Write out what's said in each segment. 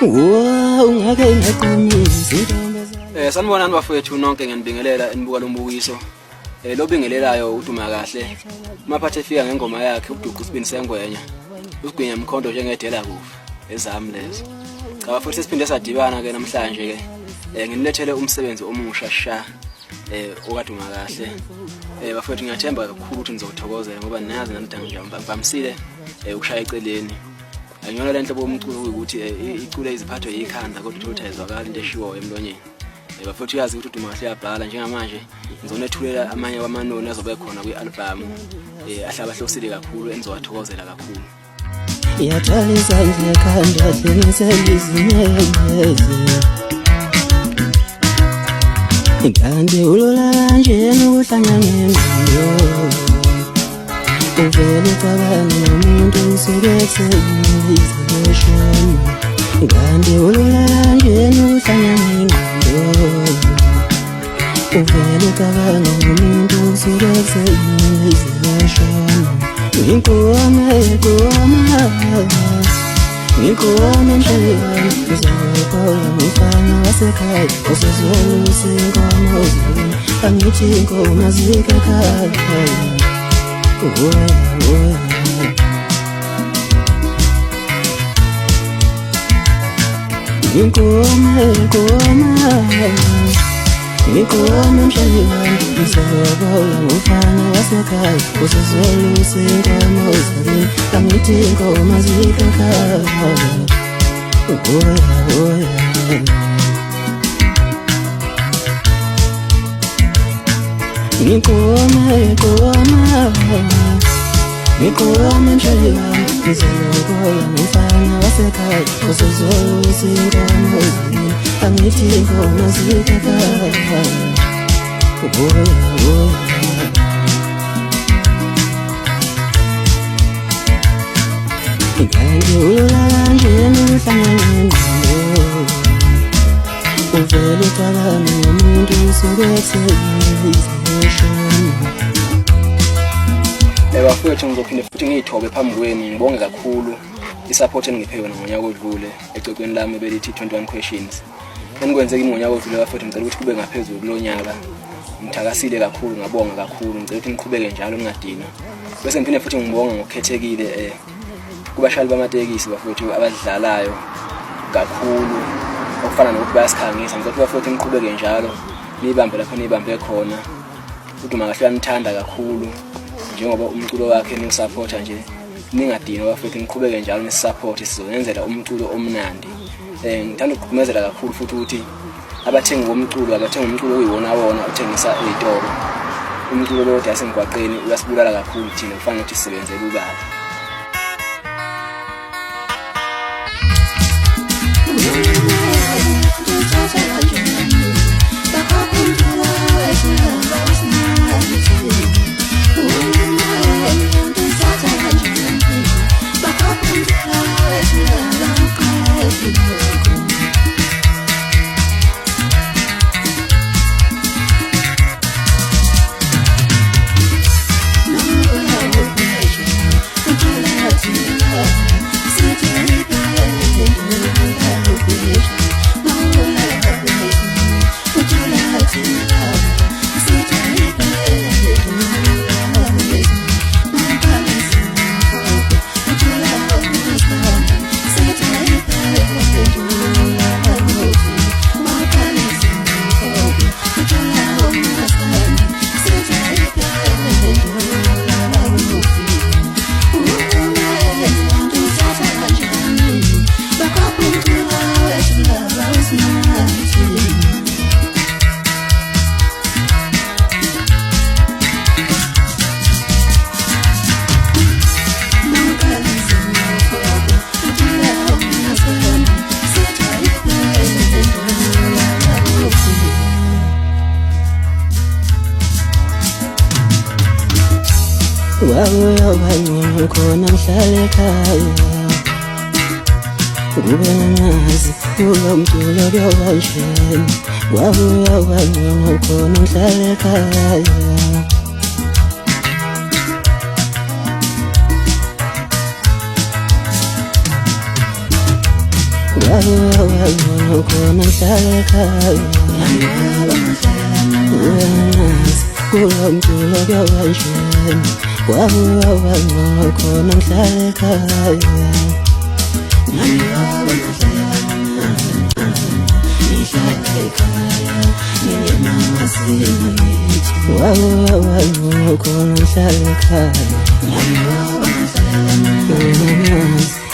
ungake ngaqinisa. Sanibonani bafowethu nonke ngiyanibingelela enibuka lo mbukiso. Lo bingelelayo uduma kahle. Maphathe efika ngengoma yakhe uDuku Sibini Sengwenya. Usigwinya Mkhondo njengedela kufa ezami lezo. Cha bafowethu siphinde sadibana ke namhlanje ke. Nginilethele umsebenzi omusha sha okaduma kahle. Bafowethu ngiyathemba kakhulu ukuthi nizothokozela ngoba niyazi nanidanga nje bamsile ukushaya eceleni. Angiyona lento bomculo ukuthi icule iziphatho yikhanda kodwa uthi ayizwakala into eshiwo emlonyeni. Bafowethu yazi ukuthi uduma kahle uyabhala njengamanje ngizonethulela amanye wamanoni azobe khona kwi-album ahlaba hlosile kakhulu enizowathokozela kakhulu. Iyathalisa nje khanda hlengiselizimeze Ngande ulula nje nokuhlanya ngengqondo Uvele cabanga umuntu usekethe izileshoni Ngande ulula nje nokuhlanya ngengqondo Uvele cabanga umuntu usekethe izileshoni Ngikoma nje Ngizokoya mfana wasekhaya Usizolusa inkomo zini Angithi inkomo zikekhaya Ngikoma nje Ngizokoya mfana wasekhaya Usizolusa inkomo zini Angithi inkomo zikekhaya Ngikoma nje Ngizokoya mfana wasekhaya Usizolusa inkomo zini Angithi inkomo zikekhaya Ngande ulala nje nokuhlanya ngengqondo Uvele cabanga umuntu usekethe izileshoni Bafowethu ngizophinde futhi ngiyithobe phambi kwenu ngibonge kakhulu isupport engiphe yona ngonyaka odlule ecocweni lami belithi 21 questions. Engikwenze ngonyaka odlule bafowethu ngicela ukuthi kube ngaphezulu kulonyaka. Ngithakasile kakhulu ngabonga kakhulu ngicela ukuthi niqhubeke njalo ningadina. Bese ngiphinde futhi ngibonga ngokukhethekile kubashali bamatekisi bafowethu abadlalayo kakhulu okufana nokuthi bayasikhangisa ngicela bafowethu niqhubeke njalo nibambe lapho nibambe khona uduma kahle uyamthanda kakhulu njengoba umculo wakhe niusupporta nje ningadini bafowethu niqhubeke njalo nisupport sizonenzela umculo omnandi ngithanda ukugqumezela kakhulu futhi ukuthi abathengi bomculo abathengi umculo oyiwona wona uthengisa ezitolo umculo lo othi asengwaqeni uyasibulala kakhulu thina kufanele ukuthi sisebenzele ubaba. Wabuya wanyona khona ngihlale ekhaya Kube nazi kulo mculo kyobanjeni Wabuya wanyona khona ngihlale ekhaya Wabona khona ngihlala ekhaya kulomculo kuyawanjena wabona khona ngihlala ekhaya wabona khona ngihlala ekhaya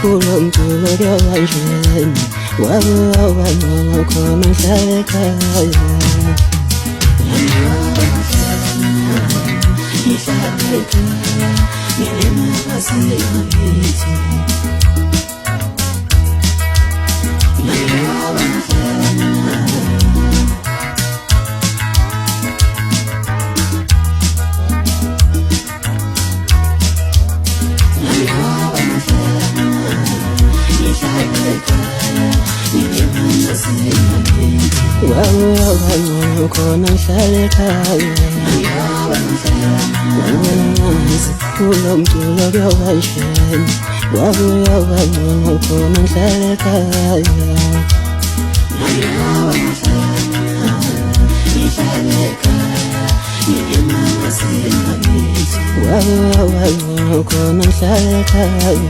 kulomculo kuyawanjena wabona khona ngihlala ekhaya wabona khona ngihlala ekhaya kulomculo kuyawanjena wabona khona ngihlala ekhaya wabona khona ngihlala ekhaya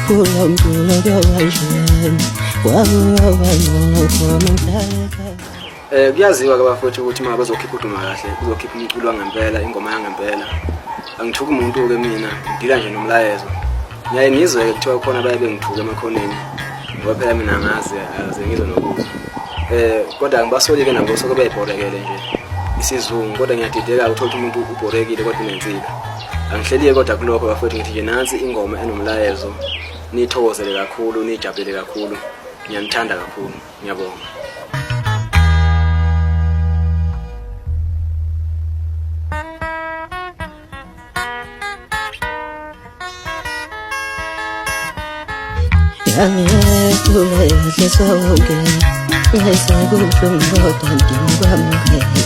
kulomculo kuyawanjena wabona khona ngihlala ekhaya. Kuyaziwa ke bafowethu ukuthi uma bazokhipha uduma kahle kuzokhipha umculo wangempela, ingoma yangempela. Angithuki umuntu ke mina, ngidila nje nomlayezo. Ngiyaye ngizwe ke kuthiwa khona baye bengithuka emakhoneni. Ngoba phela mina ngazi aze ngizwe nokuthi. Kodwa angibasoli ke nabo soke bayibhorekele nje. Isizungu kodwa ngiyadideka ukuthola umuntu ubhorekile kodwa unensika. Angihleliye kodwa kulokho bafowethu ngithi nje nansi ingoma enomlayezo. Nithokozele kakhulu, nijabulele kakhulu. Ngiyanithanda kakhulu. Ngiyabonga. Angiyekule sonke ngisebuhlungu kodwa ngikwamukele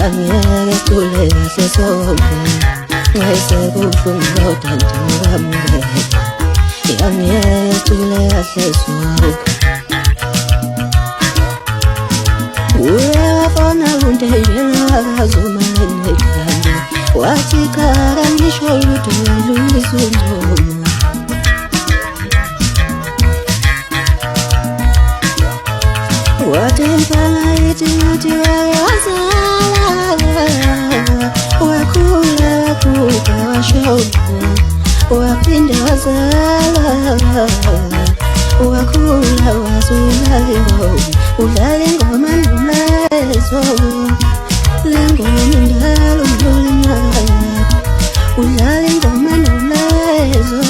angiyekule sonke ngisebuhlungu kodwa ngikwamukele angiyekule sonke uyafona untenjela akazumane ekhanda wathi kara ngisho lutho luyizungoma watempala iti wazala wakula kuka washoka wapinda wazala wakula wazula ulale ngoma nulazo lengoma ndalo ndolina ulale ngoma nulazo